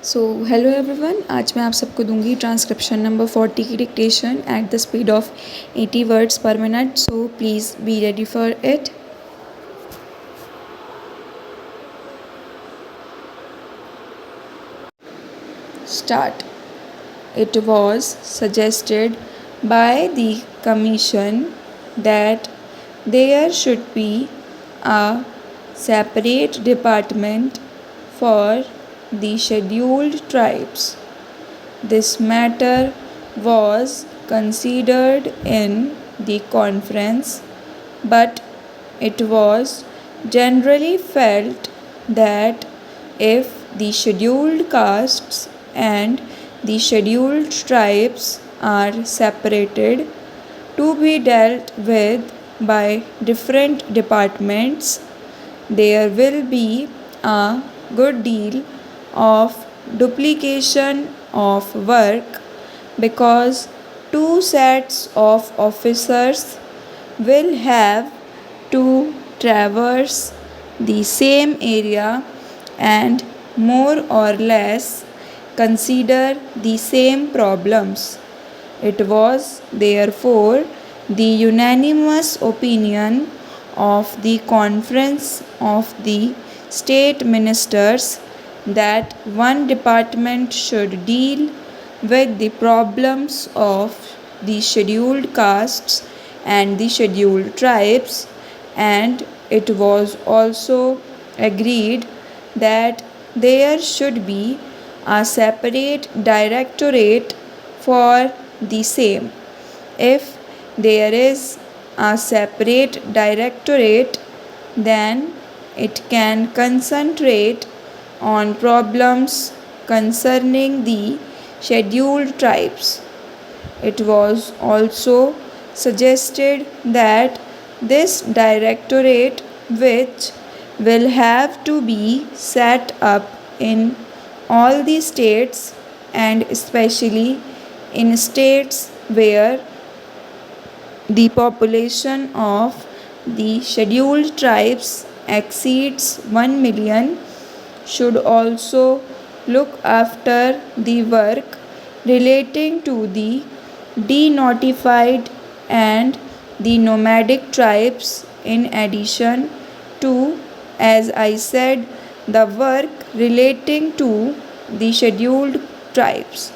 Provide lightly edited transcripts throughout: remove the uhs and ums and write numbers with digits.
Hello everyone, आज मैं आप सबको दूंगी ट्रांसक्रिप्शन नंबर 40 की dictation at the speed of 80 words पर minute. So please be ready for it. Start. It was suggested by the Commission that there should be a separate department for the scheduled tribes. This matter was considered in the conference, but it was generally felt that if the scheduled castes and the scheduled tribes are separated to be dealt with by different departments, there will be a good deal of duplication of work because two sets of officers will have to traverse the same area and more or less consider the same problems. It was therefore the unanimous opinion of the Conference of the State Ministers that one department should deal with the problems of the scheduled castes and the scheduled tribes, and it was also agreed that there should be a separate directorate for the same. If there is a separate directorate, then it can concentrate on problems concerning the scheduled tribes. It was also suggested that this directorate, which will have to be set up in all the states and especially in states where the population of the scheduled tribes exceeds 1 million, should also look after the work relating to the denotified and the nomadic tribes, in addition to, as I said, the work relating to the scheduled tribes.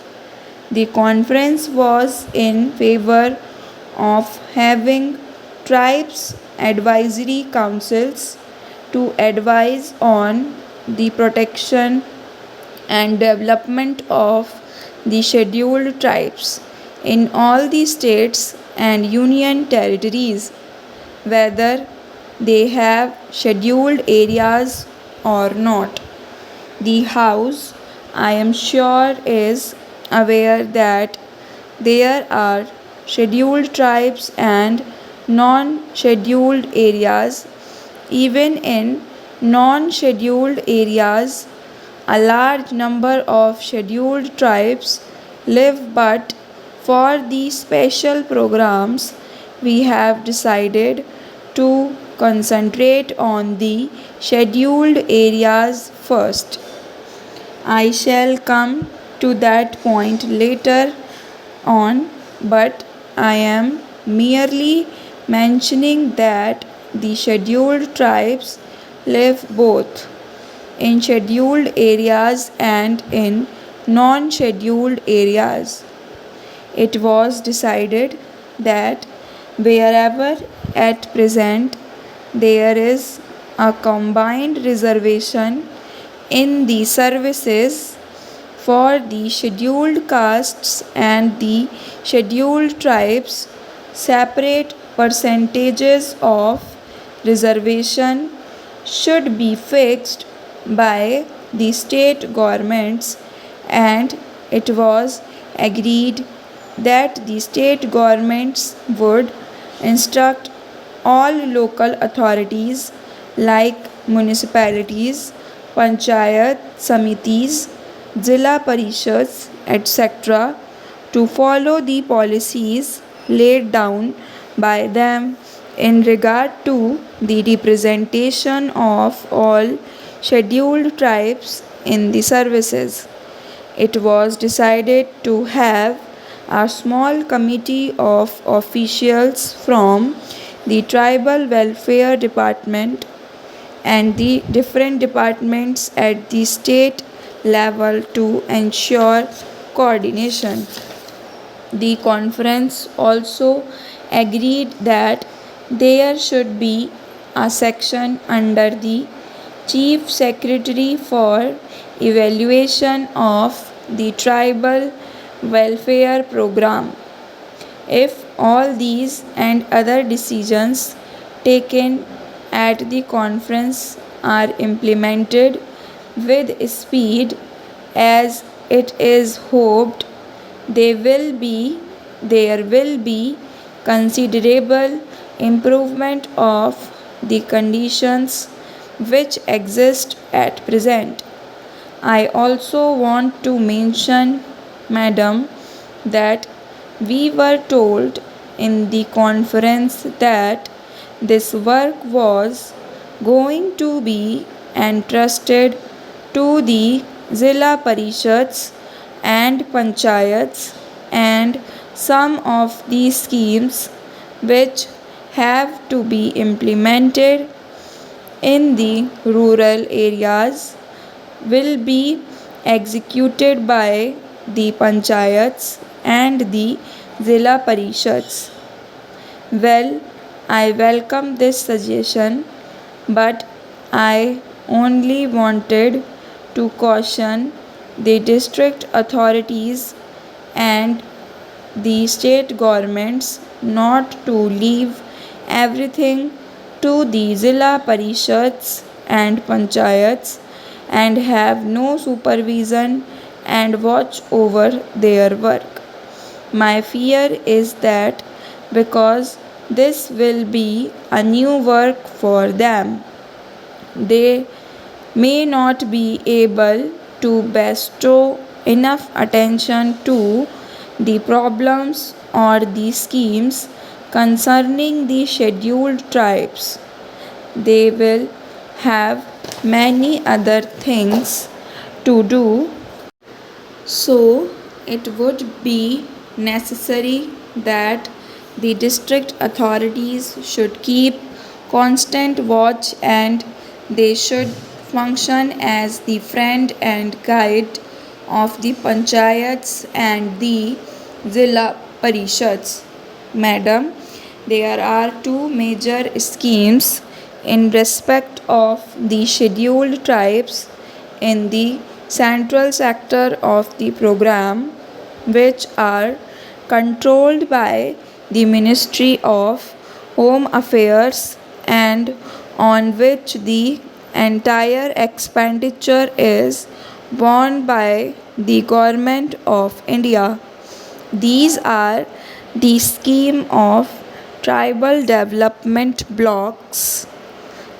The conference was in favor of having tribes advisory councils to advise on the protection and development of the scheduled tribes in all the states and union territories, whether they have scheduled areas or not. The House, I am sure, is aware that there are scheduled tribes and non scheduled areas. Even in non scheduled areas, a large number of scheduled tribes live, but for the special programs, we have decided to concentrate on the scheduled areas first. I shall come to that point later on, but I am merely mentioning that the scheduled tribes live both in scheduled areas and in non scheduled areas. It was decided that wherever at present there is a combined reservation in the services for the scheduled castes and the scheduled tribes, separate percentages of reservation should be fixed by the state governments, and it was agreed that the state governments would instruct all local authorities like municipalities, panchayat samitis, Zilla Parishads, etc., to follow the policies laid down by them in regard to the representation of all scheduled tribes in the services. it was decided to have a small committee of officials from the tribal welfare department and the different departments at the state level to ensure coordination. The conference also agreed that there should be a section under the Chief Secretary for evaluation of the tribal welfare program. If all these and other decisions taken at the conference are implemented with speed, as it is hoped, there will be considerable improvement of the conditions which exist at present. I also want to mention, Madam, that we were told in the conference that this work was going to be entrusted to the Zilla Parishads and Panchayats, and some of these schemes which have to be implemented in the rural areas will be executed by the Panchayats and the Zilla Parishads. Well, I welcome this suggestion, but I only wanted to caution the district authorities and the state governments not to leave everything to the Zilla Parishads and Panchayats and have no supervision and watch over their work. My fear is that because this will be a new work for them, they may not be able to bestow enough attention to the problems or the schemes concerning the scheduled tribes. They will have many other things to do, so it would be necessary that the district authorities should keep constant watch and they should function as the friend and guide of the panchayats and the Zilla Parishads. Madam, there are two major schemes in respect of the scheduled tribes in the central sector of the program, which are controlled by the Ministry of Home Affairs and on which the entire expenditure is borne by the Government of India. These are the scheme of tribal development blocks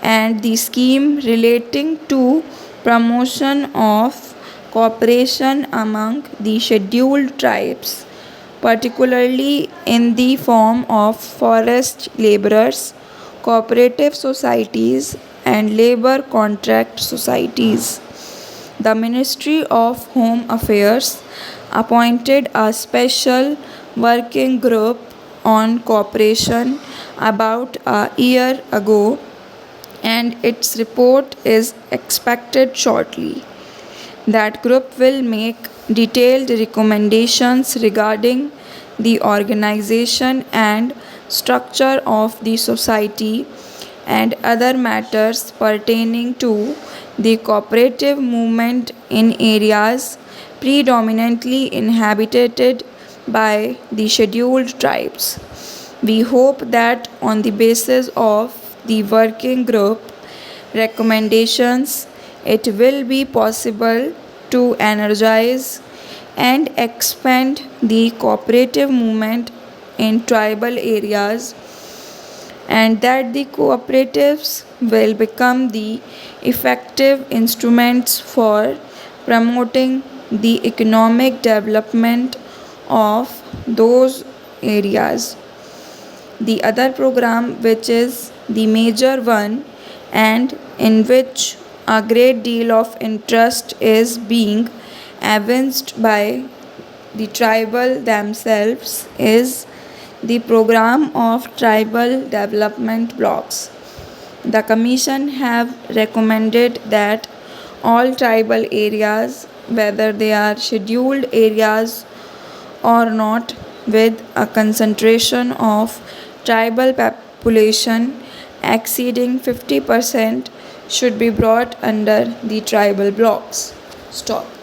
and the scheme relating to promotion of cooperation among the scheduled tribes, particularly in the form of forest laborers, cooperative societies, and labor contract societies. The Ministry of Home Affairs appointed a special working group on cooperation about a year ago, and its report is expected shortly. That group will make detailed recommendations regarding the organization and structure of the society and other matters pertaining to the cooperative movement in areas predominantly inhabited by the scheduled tribes. We hope that on the basis of the working group recommendations, it will be possible to energize and expand the cooperative movement in tribal areas, and that the cooperatives will become the effective instruments for promoting the economic development of those areas. The other program, which is the major one and in which a great deal of interest is being evinced by the tribal themselves is the program of tribal development blocks. The commission have recommended that all tribal areas, whether they are scheduled areas or not, with a concentration of tribal population exceeding 50%, should be brought under the tribal blocks. Stop.